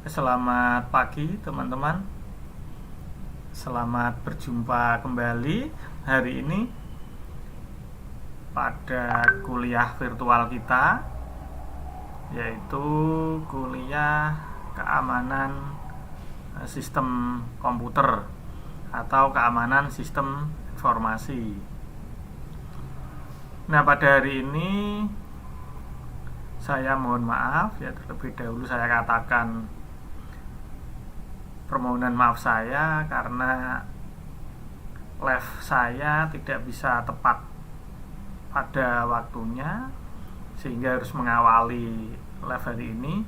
Selamat pagi teman-teman. Selamat berjumpa kembali hari ini pada kuliah virtual kita, yaitu kuliah keamanan sistem komputer atau keamanan sistem informasi. Nah, pada hari ini saya mohon maaf ya, terlebih dahulu saya katakan permohonan maaf saya karena live saya tidak bisa tepat pada waktunya, sehingga harus mengawali live hari ini.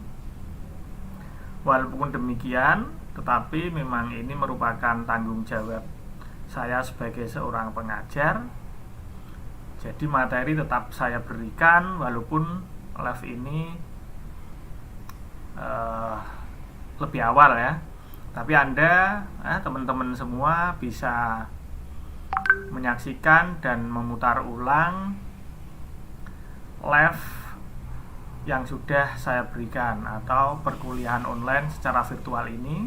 Walaupun demikian, tetapi memang ini merupakan tanggung jawab saya sebagai seorang pengajar. Jadi materi tetap saya berikan walaupun live ini lebih awal ya. Tapi Anda, teman-teman semua bisa menyaksikan dan memutar ulang live yang sudah saya berikan, atau perkuliahan online secara virtual ini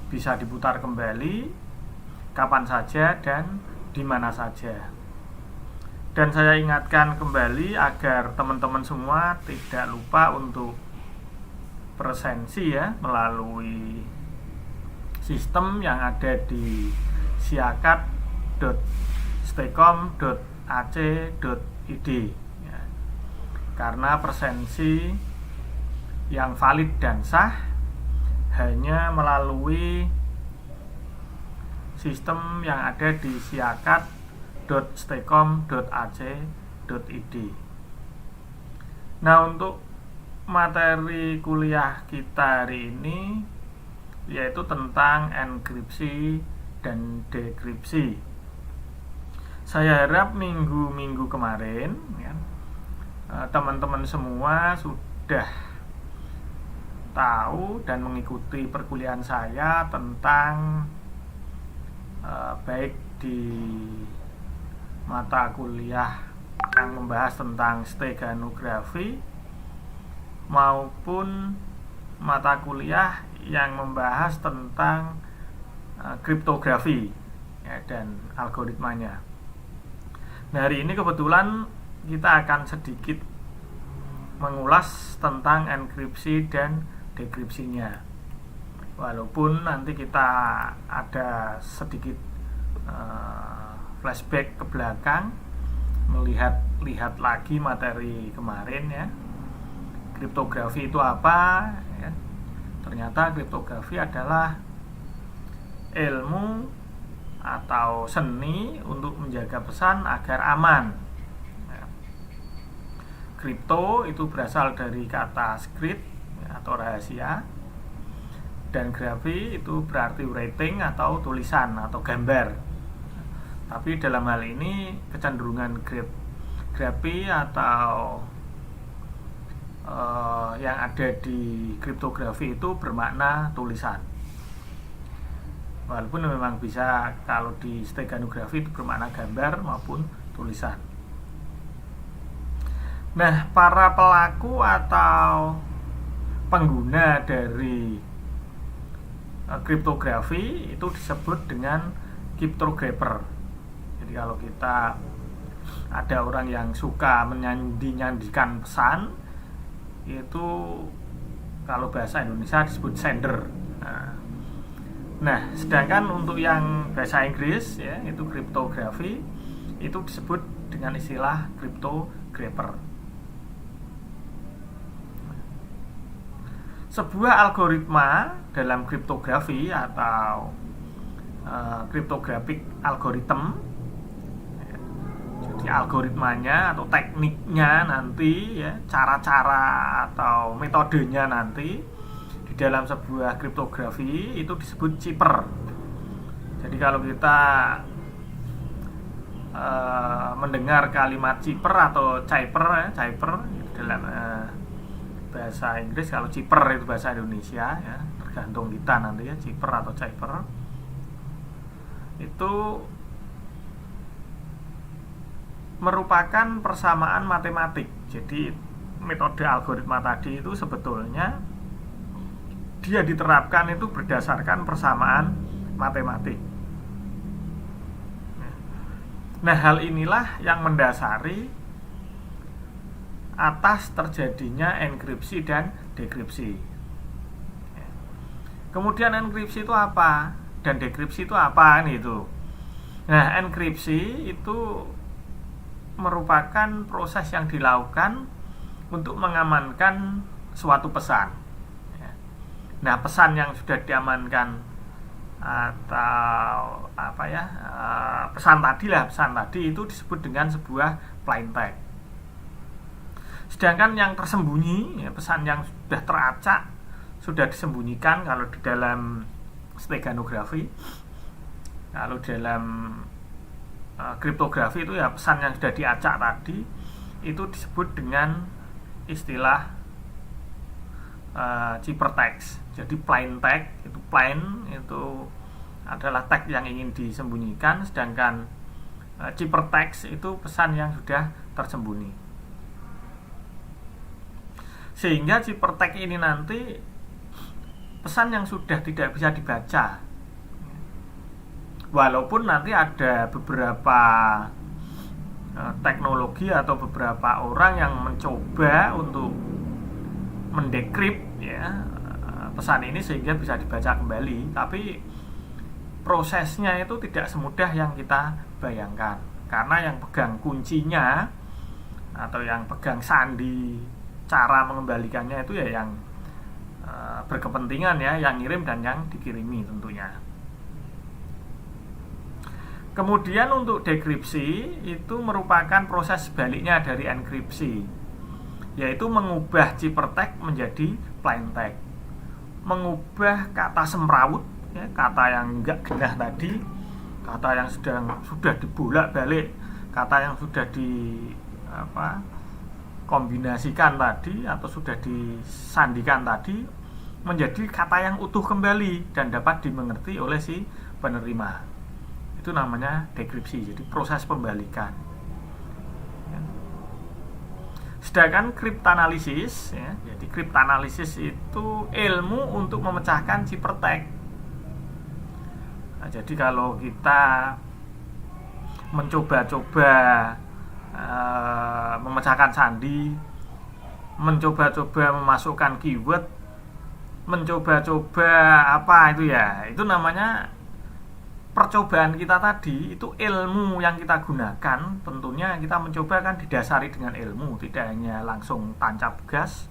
bisa diputar kembali kapan saja dan di mana saja. Dan saya ingatkan kembali agar teman-teman semua tidak lupa untuk presensi ya, melalui sistem yang ada di siakat.stekom.ac.id ya. Karena presensi yang valid dan sah hanya melalui sistem yang ada di siakat.stekom.ac.id. Nah, untuk materi kuliah kita hari ini yaitu tentang enkripsi dan dekripsi. Saya harap minggu-minggu kemarin ya, teman-teman semua sudah tahu dan mengikuti perkuliahan saya tentang baik di mata kuliah yang membahas tentang steganografi maupun mata kuliah yang membahas tentang kriptografi ya, dan algoritmanya. Nah, hari ini kebetulan kita akan sedikit mengulas tentang enkripsi dan dekripsinya. Walaupun nanti kita ada sedikit flashback ke belakang, melihat lagi materi kemarin ya. Kriptografi itu apa ya? Ternyata kriptografi adalah ilmu atau seni untuk menjaga pesan agar aman. Kripto itu berasal dari kata script atau rahasia, dan grafi itu berarti writing atau tulisan atau gambar. Tapi dalam hal ini kecenderungan grafi atau yang ada di kriptografi itu bermakna tulisan. Walaupun memang bisa kalau di steganografi itu bermakna gambar maupun tulisan. Nah, para pelaku atau pengguna dari kriptografi itu disebut dengan cryptographer. Jadi kalau kita ada orang yang suka menyandikan pesan, itu kalau bahasa Indonesia disebut sender. Nah, sedangkan untuk yang bahasa Inggris ya, itu kriptografi, itu disebut dengan istilah cryptographer. Sebuah algoritma dalam kriptografi atau cryptographic algorithm, jadi algoritmanya atau tekniknya nanti ya, cara-cara atau metodenya nanti di dalam sebuah kriptografi itu disebut cipher. Jadi kalau kita mendengar kalimat cipher atau cipher dalam bahasa Inggris, kalau cipher itu bahasa Indonesia ya, tergantung kita nanti ya, cipher atau cipher itu merupakan persamaan matematik. Jadi metode algoritma tadi itu sebetulnya dia diterapkan itu berdasarkan persamaan matematik. Nah, hal inilah yang mendasari atas terjadinya enkripsi dan dekripsi. Kemudian enkripsi itu apa dan dekripsi itu apa gitu. Nah, enkripsi itu merupakan proses yang dilakukan untuk mengamankan suatu pesan. Nah, pesan yang sudah diamankan atau pesan tadi itu disebut dengan sebuah plain text. Sedangkan yang tersembunyi, pesan yang sudah teracak, sudah disembunyikan kalau di dalam steganografi, kalau dalam kriptografi itu ya pesan yang sudah diacak tadi itu disebut dengan istilah ciphertext. Jadi plain text itu plain itu adalah teks yang ingin disembunyikan, sedangkan ciphertext itu pesan yang sudah tersembunyi. Sehingga ciphertext ini nanti pesan yang sudah tidak bisa dibaca. Walaupun nanti ada beberapa teknologi atau beberapa orang yang mencoba untuk mendekrip pesan ini sehingga bisa dibaca kembali, tapi prosesnya itu tidak semudah yang kita bayangkan, karena yang pegang kuncinya atau yang pegang sandi cara mengembalikannya itu ya yang berkepentingan yang ngirim dan yang dikirimi tentunya. Kemudian untuk dekripsi itu merupakan proses sebaliknya dari enkripsi, yaitu mengubah ciphertext menjadi plain text, mengubah kata semrawut, kata yang enggak genah tadi, kata yang sudah dibolak-balik, kata yang sudah kombinasikan tadi atau sudah disandikan tadi menjadi kata yang utuh kembali dan dapat dimengerti oleh si penerima. Itu namanya dekripsi, jadi proses pembalikan. Sedangkan kriptanalisis, jadi kriptanalisis itu ilmu untuk memecahkan ciphertext. Nah, jadi kalau kita mencoba-coba memecahkan sandi, mencoba-coba memasukkan keyword, mencoba-coba itu namanya percobaan kita tadi. Itu ilmu yang kita gunakan. Tentunya kita mencoba kan didasari dengan ilmu, tidak hanya langsung tancap gas,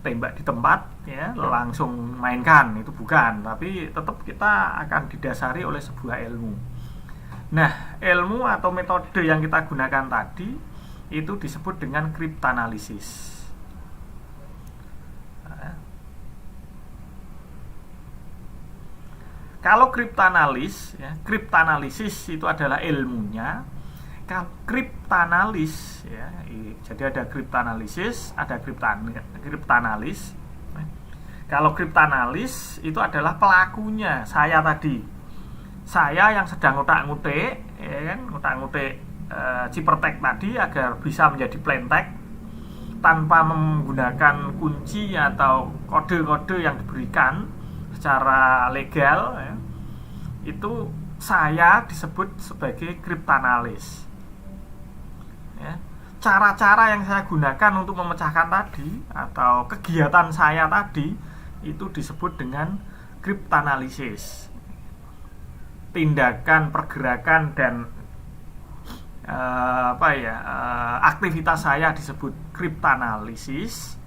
tembak di tempat langsung mainkan, itu bukan, tapi tetap kita akan didasari oleh sebuah ilmu. Nah, ilmu atau metode yang kita gunakan tadi itu disebut dengan kriptanalisis. Kalau kriptanalisis itu adalah ilmunya. Kalau kriptanalis jadi ada kriptanalisis, ada kriptanalis. Kalau kriptanalis itu adalah pelakunya, saya tadi. Saya yang sedang ngutak-ngutik, ngutak-ngutik ciphertext tadi agar bisa menjadi plain text tanpa menggunakan kunci atau kode-kode yang diberikan secara legal, itu saya disebut sebagai kriptanalis. Cara-cara yang saya gunakan untuk memecahkan tadi atau kegiatan saya tadi itu disebut dengan kriptanalisis. Tindakan, pergerakan dan aktivitas saya disebut kriptanalisis.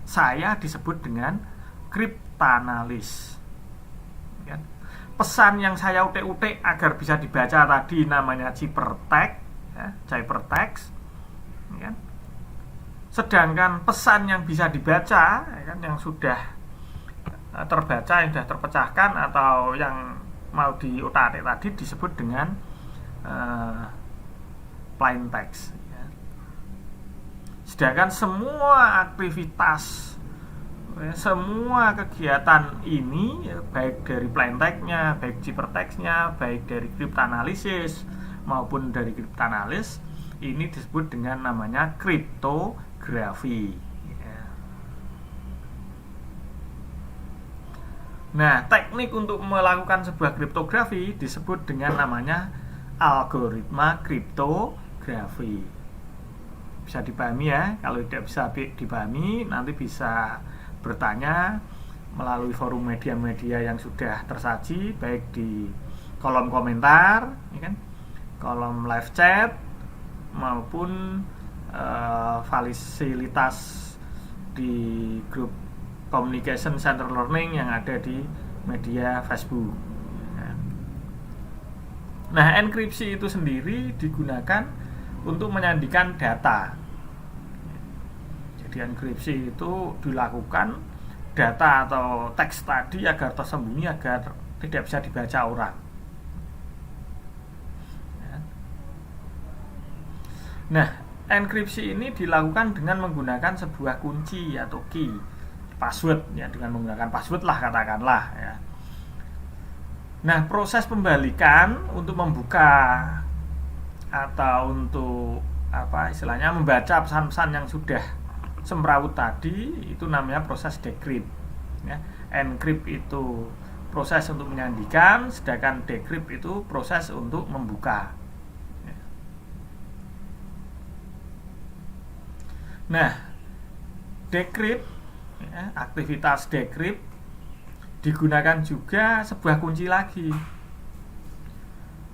Saya disebut dengan kriptanalis. Pesan yang saya utik-utik agar bisa dibaca tadi namanya ciphertext. Sedangkan pesan yang bisa dibaca, yang sudah terbaca, yang sudah terpecahkan atau yang mau diutak-atik tadi disebut dengan plain text. Sedangkan semua aktivitas, semua kegiatan ini, baik dari plain text-nya, baik ciphertext-nya, baik dari kriptanalisis maupun dari kriptanalis, ini disebut dengan namanya kriptografi. Nah, teknik untuk melakukan sebuah kriptografi disebut dengan namanya algoritma kriptografi. Bisa dipahami ya. Kalau tidak bisa dipahami, nanti bisa bertanya melalui forum media-media yang sudah tersaji, baik di kolom komentar, ya kan, kolom live chat, maupun fasilitas di grup Communication Center Learning yang ada di media Facebook. Nah, enkripsi itu sendiri digunakan untuk menyandikan data. Jadi enkripsi itu dilakukan data atau teks tadi agar tersembunyi, agar tidak bisa dibaca orang. Nah, enkripsi ini dilakukan dengan menggunakan sebuah kunci atau key, password ya, dengan menggunakan password lah katakanlah ya. Nah, proses pembalikan untuk membuka atau untuk istilahnya membaca pesan-pesan yang sudah semrawut tadi itu namanya proses decrypt ya. Encrypt itu proses untuk menyandikan, sedangkan decrypt itu proses untuk membuka ya. Nah, decrypt ya, aktivitas decrypt digunakan juga sebuah kunci lagi.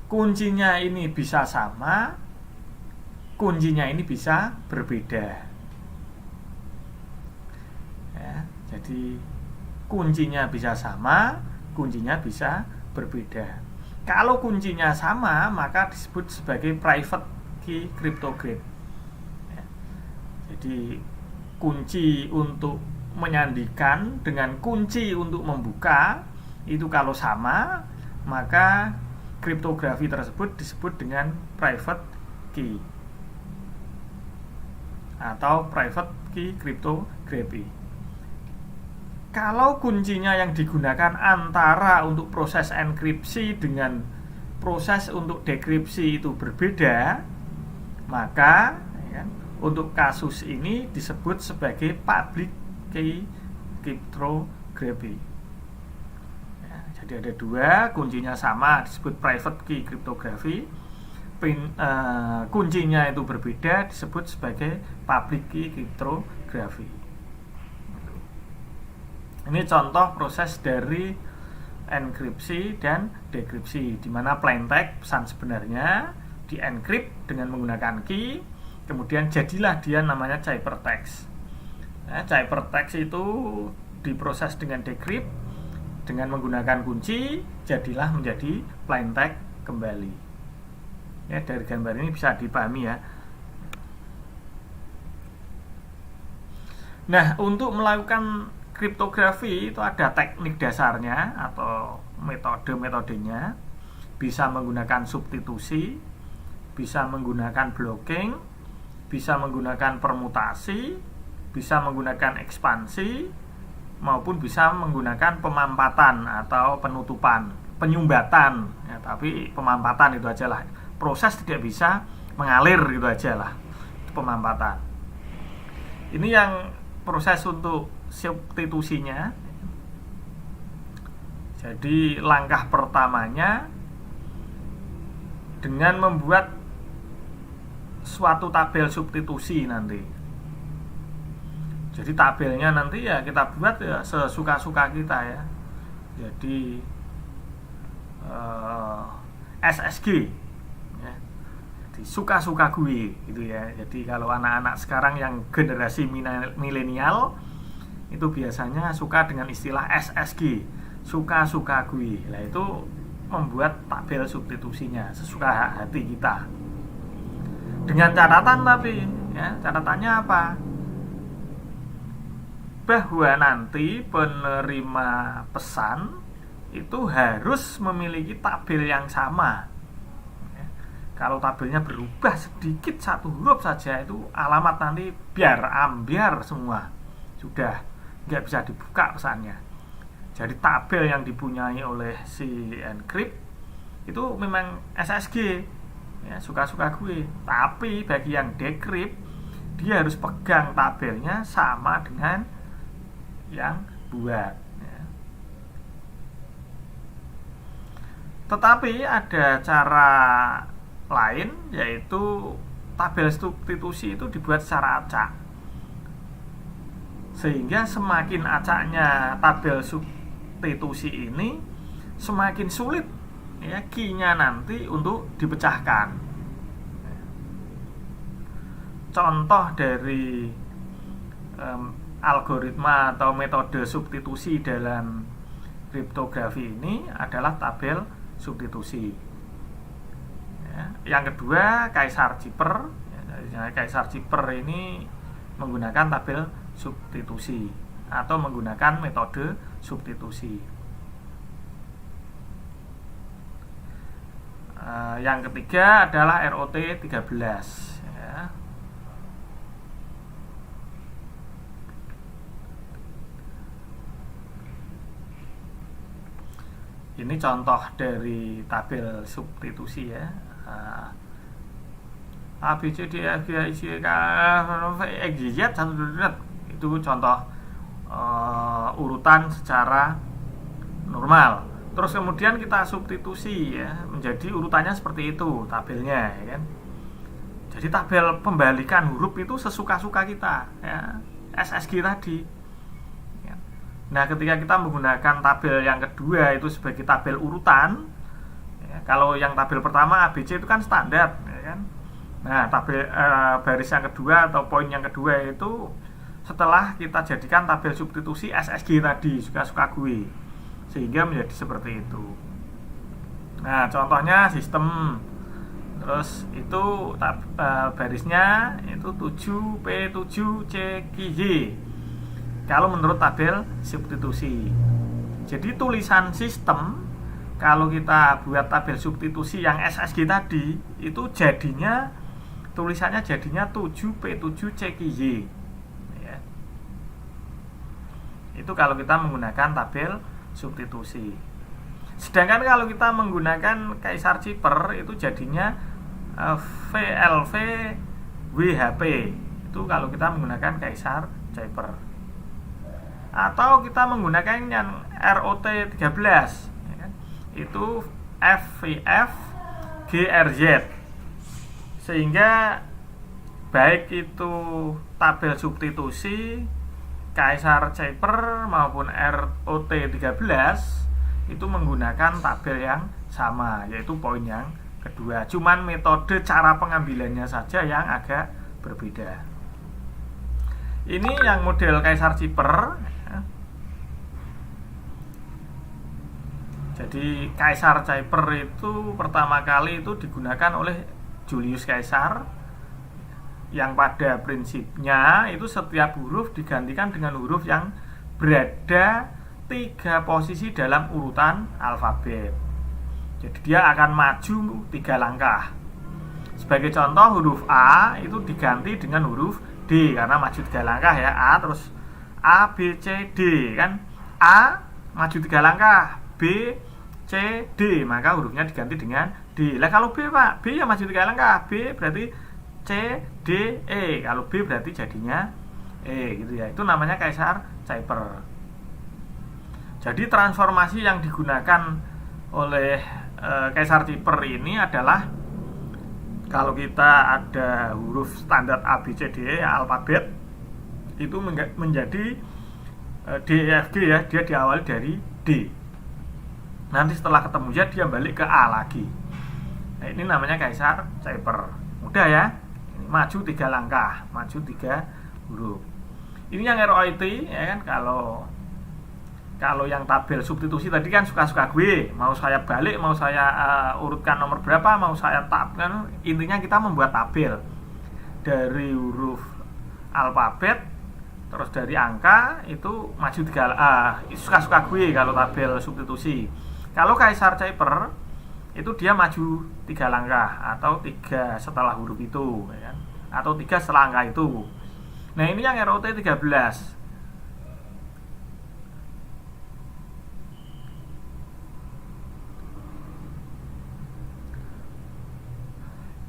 Kuncinya ini bisa sama, kuncinya ini bisa berbeda ya. Jadi kuncinya bisa sama, kuncinya bisa berbeda. Kalau kuncinya sama, maka disebut sebagai private key cryptograph ya. Jadi kunci untuk menyandikan dengan kunci untuk membuka itu kalau sama, maka kriptografi tersebut disebut dengan private key atau private key cryptography. Kalau kuncinya yang digunakan antara untuk proses enkripsi dengan proses untuk dekripsi itu berbeda, maka ya, untuk kasus ini disebut sebagai public key cryptography ya. Jadi ada dua, kuncinya sama disebut private key cryptography, kuncinya itu berbeda disebut sebagai public key cryptography. Ini contoh proses dari enkripsi dan dekripsi, di mana plaintext pesan sebenarnya di encrypt dengan menggunakan key, kemudian jadilah dia namanya ciphertext. Nah, ciphertext itu diproses dengan decrypt dengan menggunakan kunci, jadilah menjadi plaintext kembali. Ya, dari gambar ini bisa dipahami ya. Nah, untuk melakukan kriptografi itu ada teknik dasarnya atau metode-metodenya. Bisa menggunakan substitusi, bisa menggunakan blocking, bisa menggunakan permutasi, bisa menggunakan ekspansi, maupun bisa menggunakan pemampatan atau penutupan, penyumbatan ya, tapi pemampatan itu aja lah. Proses tidak bisa mengalir gitu aja lah, pemampatan. Ini yang proses untuk substitusinya. Jadi langkah pertamanya dengan membuat suatu tabel substitusi nanti. Jadi tabelnya nanti ya kita buat ya sesuka-suka kita ya. Jadi SSG ya. Jadi suka-suka gue gitu ya. Jadi kalau anak-anak sekarang yang generasi milenial itu biasanya suka dengan istilah SSG, suka-suka gue. Nah, itu membuat tabel substitusinya sesuka hati kita. Dengan catatan tapi ya, catatannya apa? Bahwa nanti penerima pesan itu harus memiliki tabel yang sama ya. Kalau tabelnya berubah sedikit satu huruf saja, itu alamat nanti biar ambiar semua, sudah nggak bisa dibuka pesannya. Jadi tabel yang dipunyai oleh si encrypt itu memang SSG ya, suka-suka gue. Tapi bagi yang decrypt, dia harus pegang tabelnya sama dengan yang buat ya. Tetapi ada cara lain, yaitu tabel substitusi itu dibuat secara acak, sehingga semakin acaknya tabel substitusi ini, semakin sulit ya key-nya nanti untuk dipecahkan. Contoh dari algoritma atau metode substitusi dalam kriptografi ini adalah tabel substitusi. Ya. Yang kedua, Caesar Cipher. Ya, Caesar Cipher ini menggunakan tabel substitusi atau menggunakan metode substitusi. Yang ketiga adalah ROT 13 ya. Ini contoh dari tabel substitusi ya. A, B, C, D, F, G, H, I, K, L, M, N, O, P, Q, R, S, T, U, V, W, X, Y, Z. Itu contoh urutan secara normal. Terus kemudian kita substitusi ya, menjadi urutannya seperti itu tabelnya ya kan. Jadi tabel pembalikan huruf itu sesuka-suka kita ya, SSG tadi. Nah, ketika kita menggunakan tabel yang kedua itu sebagai tabel urutan ya, kalau yang tabel pertama ABC itu kan standar ya kan. Nah, tabel baris yang kedua atau poin yang kedua itu setelah kita jadikan tabel substitusi SSG tadi, suka-suka gue, sehingga menjadi seperti itu. Nah, contohnya sistem, terus itu barisnya itu 7P7CQY kalau menurut tabel substitusi. Jadi tulisan sistem kalau kita buat tabel substitusi yang SSG tadi itu jadinya tulisannya jadinya 7P7CQY ya. Itu kalau kita menggunakan tabel substitusi. Sedangkan kalau kita menggunakan Caesar Cipher itu jadinya VLV WHP. Itu kalau kita menggunakan Caesar Cipher. Atau kita menggunakan yang ROT 13 ya kan? Itu FVF GRZ. Sehingga baik itu tabel substitusi Caesar Cipher maupun ROT 13 itu menggunakan tabel yang sama, yaitu poin yang kedua. Cuman metode cara pengambilannya saja yang agak berbeda. Ini yang model Caesar Cipher. Jadi Caesar Cipher itu pertama kali itu digunakan oleh Julius Caesar, yang pada prinsipnya itu setiap huruf digantikan dengan huruf yang berada 3 posisi dalam urutan alfabet. Jadi dia akan maju 3 langkah. Sebagai contoh, huruf A itu diganti dengan huruf D karena maju 3 langkah ya. A terus A, B, C, D kan. A maju 3 langkah, B, C, D, maka hurufnya diganti dengan D. Lah kalau B Pak, B ya maju 3 langkah, B berarti C, D, E. Kalau B berarti jadinya E gitu ya. Itu namanya Caesar Cipher. Jadi transformasi yang digunakan oleh Caesar Cipher ini adalah kalau kita ada huruf standar A, B, C, D, E alfabet itu menjadi D, E, F, G ya, dia diawali dari D. Nanti setelah ketemu Z dia balik ke A lagi. Nah, ini namanya Caesar Cipher. Mudah ya. Ini maju 3 langkah, maju 3 huruf. Ini yang ROT ya kan. Kalau yang tabel substitusi tadi kan suka-suka gue, mau saya balik, mau saya urutkan nomor berapa, mau saya tab kan, intinya kita membuat tabel dari huruf alfabet terus dari angka itu maju 3 suka-suka gue kalau tabel substitusi. Kalau Caesar Cipher itu dia maju 3 langkah atau 3 setelah huruf itu ya kan? Atau 3 setelah angka itu. Nah, ini yang ROT 13.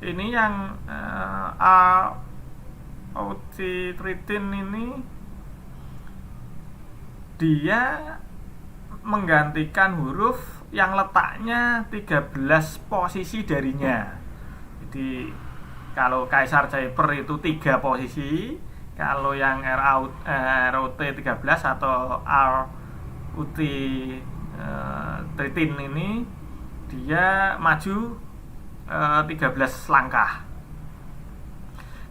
Ini yang Authitridin ini dia menggantikan huruf yang letaknya 13 posisi darinya. Jadi kalau Kaisar Kuiper itu 3 posisi, kalau yang ROT 13 atau RUT 13 ini dia maju 13 langkah.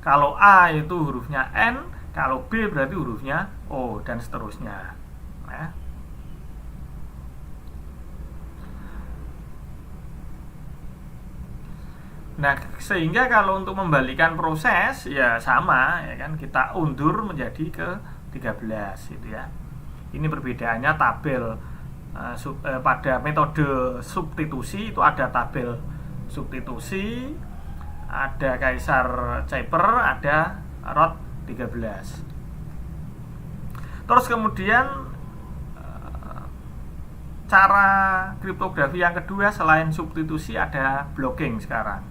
Kalau A itu hurufnya N, kalau B berarti hurufnya O, dan seterusnya. Nah, sehingga kalau untuk membalikan proses ya sama, ya kan, kita undur menjadi ke 13 gitu ya. Ini perbedaannya tabel pada metode substitusi itu ada tabel substitusi, ada Kaisar Kuiper, ada ROT 13. Terus kemudian cara kriptografi yang kedua selain substitusi ada blocking sekarang.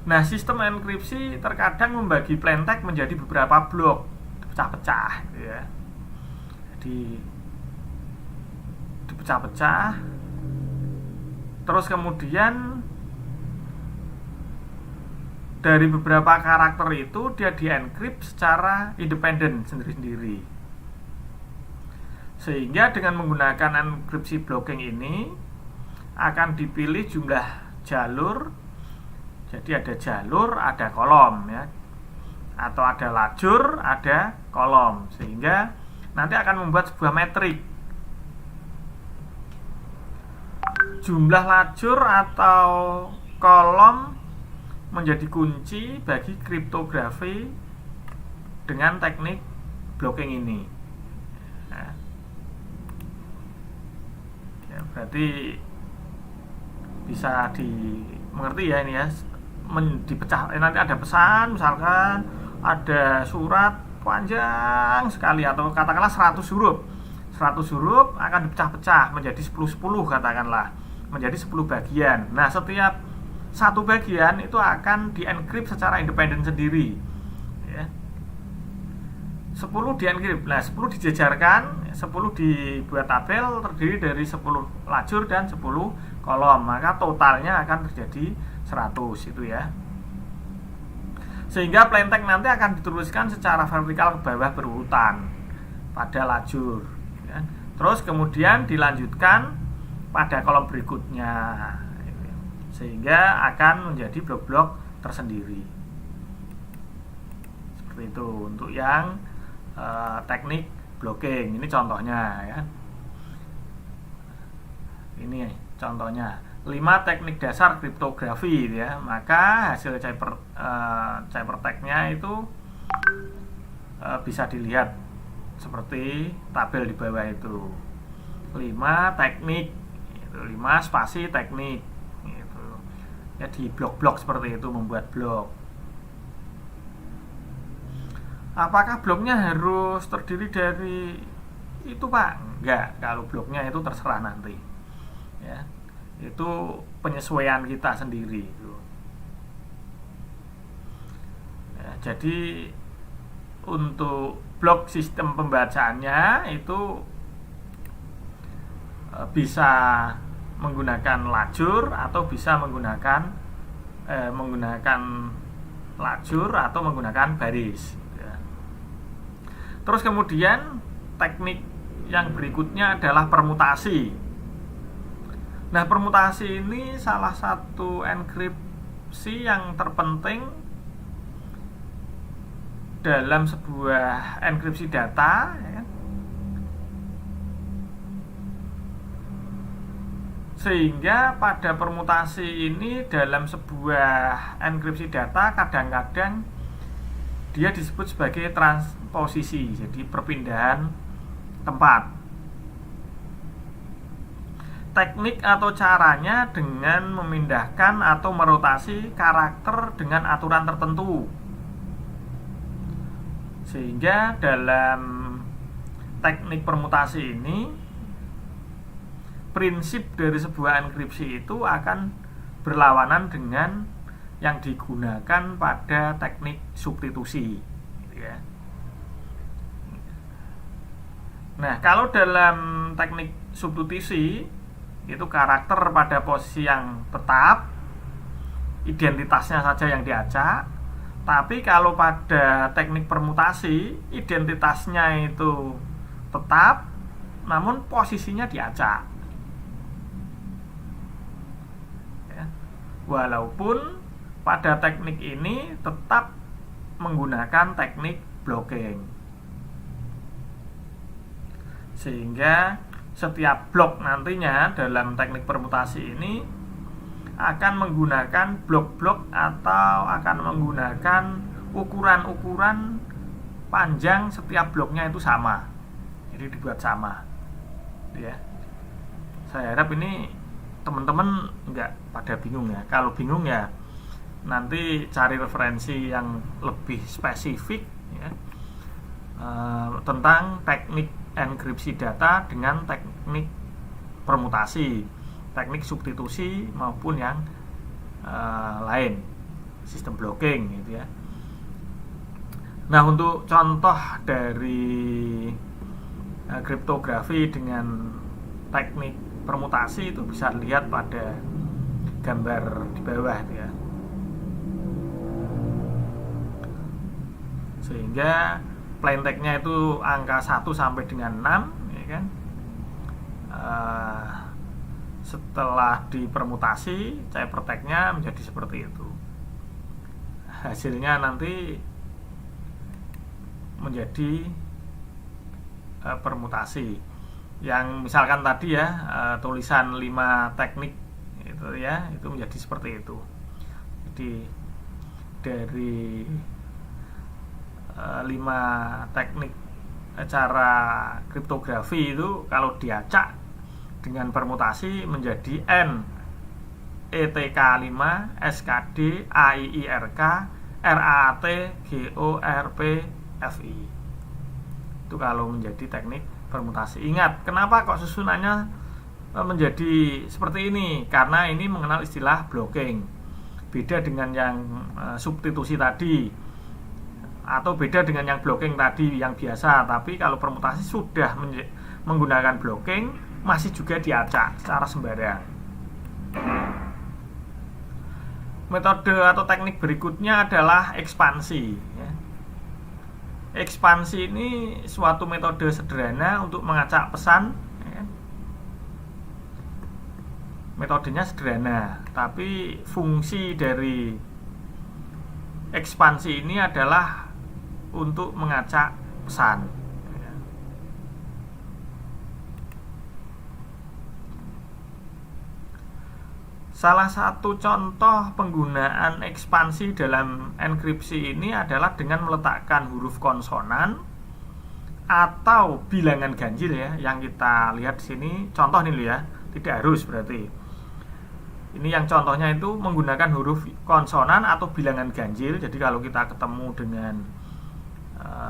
Nah, sistem enkripsi terkadang membagi plaintext menjadi beberapa blok, dipecah-pecah gitu ya. Jadi dipecah-pecah. Terus kemudian dari beberapa karakter itu dia dienkrip secara independen sendiri-sendiri. Sehingga dengan menggunakan enkripsi blocking ini akan dipilih jumlah jalur. Jadi ada jalur, ada kolom ya. Atau ada lajur, ada kolom. Sehingga nanti akan membuat sebuah metrik. Jumlah lajur atau kolom menjadi kunci bagi kriptografi dengan teknik blocking ini. Nah, ya, berarti bisa dimengerti ya ini ya, dipecah. Nanti ada pesan, misalkan ada surat panjang sekali atau katakanlah 100 huruf. 100 huruf akan dipecah-pecah menjadi 10-10 katakanlah, menjadi 10 bagian. Nah, setiap satu bagian itu akan dienkrip secara independen sendiri ya. 10 dienkrip. Nah, 10 dijejarkan, 10 dibuat tabel terdiri dari 10 lajur dan 10 kolom. Maka totalnya akan terjadi 100 itu ya. Sehingga plaintext nanti akan dituliskan secara vertikal ke bawah berurutan pada lajur ya. Terus kemudian dilanjutkan pada kolom berikutnya, sehingga akan menjadi blok-blok tersendiri. Seperti itu untuk yang teknik blocking. Ini contohnya ya. Ini contohnya 5 teknik dasar kriptografi ya. Maka hasil ciphertext-nya itu bisa dilihat seperti tabel di bawah itu. 5 teknik, 5 spasi teknik. Ya, di blok-blok seperti itu, membuat blok. Apakah bloknya harus terdiri dari itu, Pak? Enggak, kalau bloknya itu terserah nanti ya, itu penyesuaian kita sendiri itu ya. Jadi untuk blok sistem pembacaannya itu bisa menggunakan lajur atau bisa menggunakan lajur atau menggunakan baris ya. Terus kemudian teknik yang berikutnya adalah permutasi. Nah, permutasi ini salah satu enkripsi yang terpenting dalam sebuah enkripsi data ya. Sehingga pada permutasi ini dalam sebuah enkripsi data kadang-kadang dia disebut sebagai transposisi, jadi perpindahan tempat. Teknik atau caranya dengan memindahkan atau merotasi karakter dengan aturan tertentu. Sehingga dalam teknik permutasi ini prinsip dari sebuah enkripsi itu akan berlawanan dengan yang digunakan pada teknik substitusi ya. Nah, kalau dalam teknik substitusi itu karakter pada posisi yang tetap, identitasnya saja yang diacak. Tapi kalau pada teknik permutasi, identitasnya itu tetap, namun posisinya diacak. Ya. Walaupun pada teknik ini tetap menggunakan teknik blocking, sehingga setiap blok nantinya dalam teknik permutasi ini akan menggunakan blok-blok atau akan menggunakan ukuran-ukuran panjang setiap bloknya itu sama, jadi dibuat sama ya. Saya harap ini teman-teman nggak pada bingung ya. Kalau bingung ya nanti cari referensi yang lebih spesifik ya, tentang teknik enkripsi data dengan teknik permutasi, teknik substitusi maupun yang lain, sistem blocking gitu ya. Nah, untuk contoh dari kriptografi dengan teknik permutasi itu bisa dilihat pada gambar di bawah itu ya. Sehingga plain text-nya itu angka 1 sampai dengan 6 ya kan. Setelah dipermutasi, ciphertext-nya menjadi seperti itu. Hasilnya nanti menjadi permutasi. Yang misalkan tadi ya, tulisan 5 teknik itu ya, itu menjadi seperti itu. Jadi dari 5 teknik cara kriptografi itu kalau diacak dengan permutasi menjadi N ETK5 SKD AIIRK RAT GORP FI. Itu kalau menjadi teknik permutasi. Ingat, kenapa kok susunannya menjadi seperti ini? Karena ini mengenal istilah blocking. Beda dengan yang substitusi tadi, atau beda dengan yang blocking tadi yang biasa. Tapi kalau permutasi sudah menggunakan blocking, masih juga diacak secara sembarang. Metode atau teknik berikutnya adalah ekspansi ya. Ekspansi ini suatu metode sederhana untuk mengacak pesan ya. Metodenya sederhana, tapi fungsi dari ekspansi ini adalah untuk mengacak pesan ya. Salah satu contoh penggunaan ekspansi dalam enkripsi ini adalah dengan meletakkan huruf konsonan atau bilangan ganjil ya, yang kita lihat di sini contoh nih ya, tidak harus berarti. Ini yang contohnya itu menggunakan huruf konsonan atau bilangan ganjil. Jadi kalau kita ketemu dengan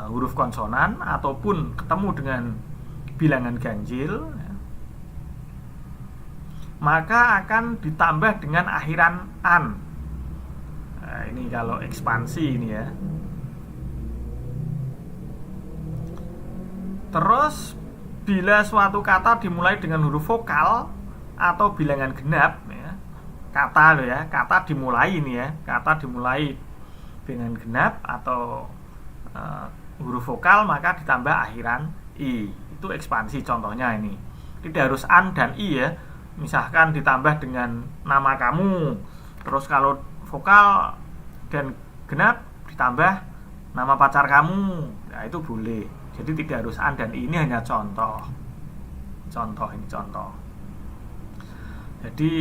huruf konsonan ataupun ketemu dengan bilangan ganjil ya, maka akan ditambah dengan akhiran an. Nah, ini kalau ekspansi ini ya. Terus bila suatu kata dimulai dengan huruf vokal atau bilangan genap ya, kata loh ya, kata dimulai ini ya, kata dimulai dengan genap atau huruf vokal, maka ditambah akhiran i. Itu ekspansi contohnya ini. Tidak harus an dan i ya. Misalkan ditambah dengan nama kamu, terus kalau vokal dan genap ditambah nama pacar kamu, nah itu boleh. Jadi tidak harus an dan i, ini hanya contoh. Ini contoh. Jadi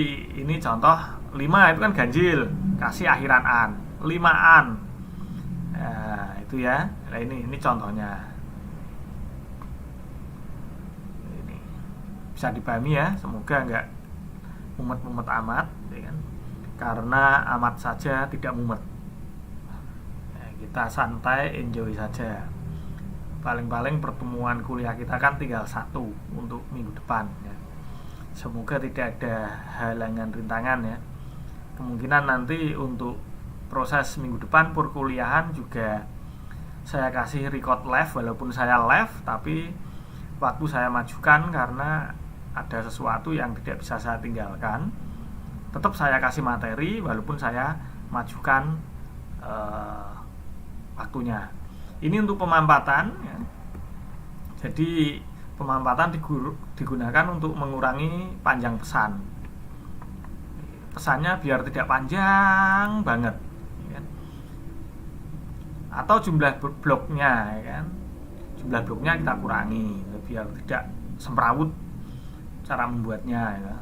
ini contoh 5 itu kan ganjil, kasih akhiran an, 5 an. Nah, itu ya. Nah, ini contohnya. Ini bisa dipahami ya, semoga enggak mumet-mumet amat ya kan. Karena amat saja tidak mumet. Nah, kita santai, enjoy saja. Paling-paling pertemuan kuliah kita kan tinggal 1 untuk minggu depan ya. Semoga tidak ada halangan rintangan ya. Kemungkinan nanti untuk proses minggu depan perkuliahan juga saya kasih record live, walaupun saya live tapi waktu saya majukan karena ada sesuatu yang tidak bisa saya tinggalkan, tetap saya kasih materi walaupun saya majukan waktunya. Ini untuk pemampatan ya. Jadi pemampatan digunakan untuk mengurangi panjang pesan. Pesannya biar tidak panjang banget ya. Atau jumlah bloknya ya kan. Jumlah bloknya kita kurangi biar tidak semrawut cara membuatnya ya.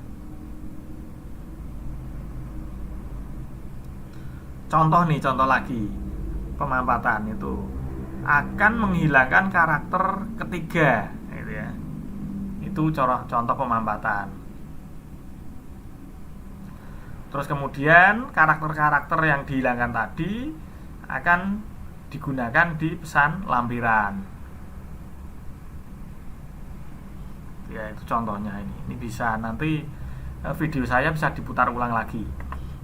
Contoh lagi, pemampatan itu akan menghilangkan karakter ketiga gitu ya. Itu contoh pemampatan. Terus kemudian karakter-karakter yang dihilangkan tadi akan digunakan di pesan lampiran. Ya, itu contohnya ini. Ini bisa nanti video saya bisa diputar ulang lagi.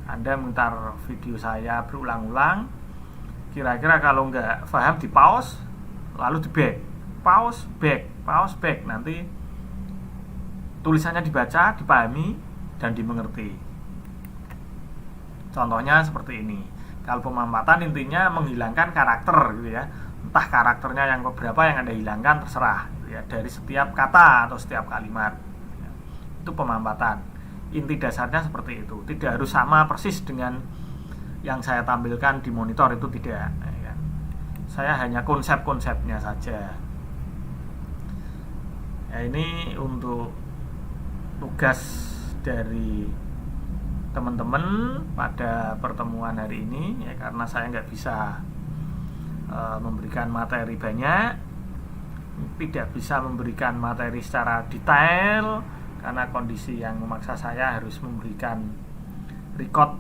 Anda mutar video saya berulang-ulang. Kira-kira kalau nggak paham di pause, lalu di back, pause back. Nanti tulisannya dibaca, dipahami, dan dimengerti. Contohnya seperti ini. Kalau pemampatan intinya menghilangkan karakter gitu ya. Entah karakternya yang berapa yang Anda hilangkan terserah gitu ya, dari setiap kata atau setiap kalimat. Itu pemampatan. Inti dasarnya seperti itu. Tidak harus sama persis dengan yang saya tampilkan di monitor, itu tidak ya. Saya hanya konsep-konsepnya saja. Ya, ini untuk tugas dari teman-teman pada pertemuan hari ini ya, karena saya nggak bisa memberikan materi banyak, tidak bisa memberikan materi secara detail karena kondisi yang memaksa saya harus memberikan record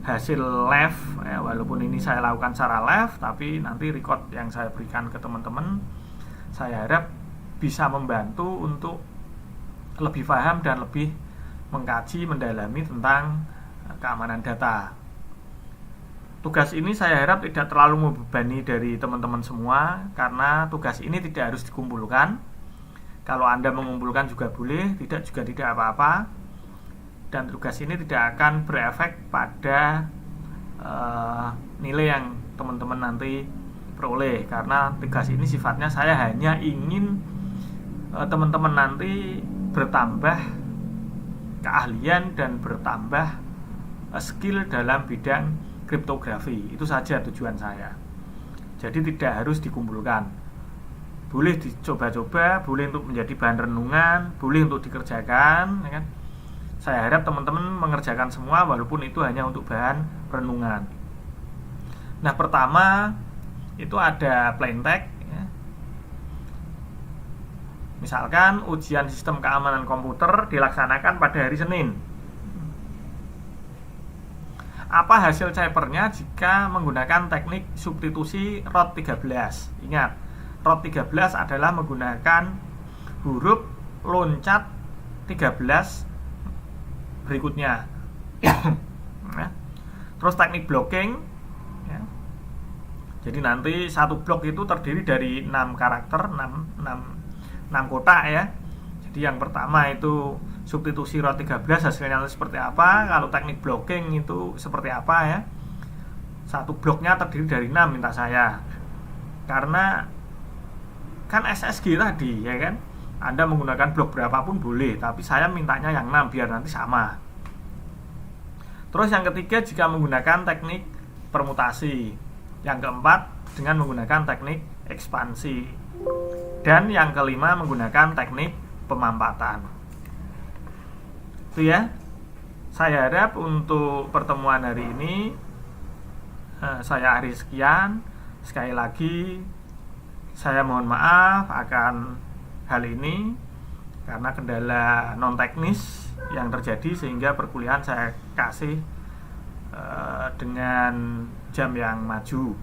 hasil live ya, walaupun ini saya lakukan secara live, tapi nanti record yang saya berikan ke teman-teman saya harap bisa membantu untuk lebih paham dan lebih mengkaji, mendalami tentang keamanan data. Tugas ini saya harap tidak terlalu membebani dari teman-teman semua, karena tugas ini tidak harus dikumpulkan. Kalau Anda mengumpulkan juga boleh, tidak juga tidak apa-apa. Dan tugas ini tidak akan berefek pada nilai yang teman-teman nanti peroleh, karena tugas ini sifatnya saya hanya ingin teman-teman nanti bertambah keahlian dan bertambah skill dalam bidang kriptografi. Itu saja tujuan saya. Jadi tidak harus dikumpulkan. Boleh dicoba-coba, boleh untuk menjadi bahan renungan, boleh untuk dikerjakan ya kan? Saya harap teman-teman mengerjakan semua walaupun itu hanya untuk bahan renungan. Nah, pertama itu ada plain text ya. Misalkan ujian sistem keamanan komputer dilaksanakan pada hari Senin. Apa hasil ciphernya jika menggunakan teknik substitusi ROT 13? Ingat, ROT 13 adalah menggunakan huruf loncat 13 berikutnya. Ya. Terus teknik blocking ya. Jadi nanti satu blok itu terdiri dari 6 karakter, 6 kotak ya. Jadi yang pertama itu substitusi ROT 13 hasilnya seperti apa. Kalau teknik blocking itu seperti apa ya. Satu bloknya terdiri dari 6 minta saya. Karena kan SSG tadi ya kan, Anda menggunakan blok berapapun boleh, tapi saya mintanya yang 6 biar nanti sama. Terus yang ketiga jika menggunakan teknik permutasi. Yang keempat dengan menggunakan teknik ekspansi. Dan yang kelima menggunakan teknik pemampatan. Itu ya. Saya harap untuk pertemuan hari ini saya akhiri sekian. Sekali lagi saya mohon maaf akan hal ini karena kendala non teknis yang terjadi sehingga perkuliahan saya kasih dengan jam yang maju.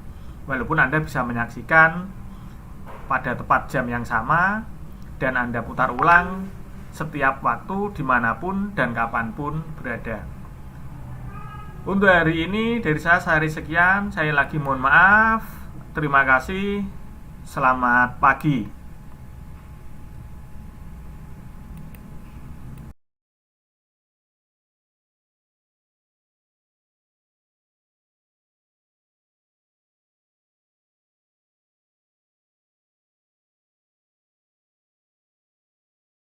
Walaupun Anda bisa menyaksikan pada tepat jam yang sama dan Anda putar ulang setiap waktu dimanapun dan kapanpun berada. Untuk hari ini dari saya sehari sekian. Saya lagi mohon maaf. Terima kasih. Selamat pagi.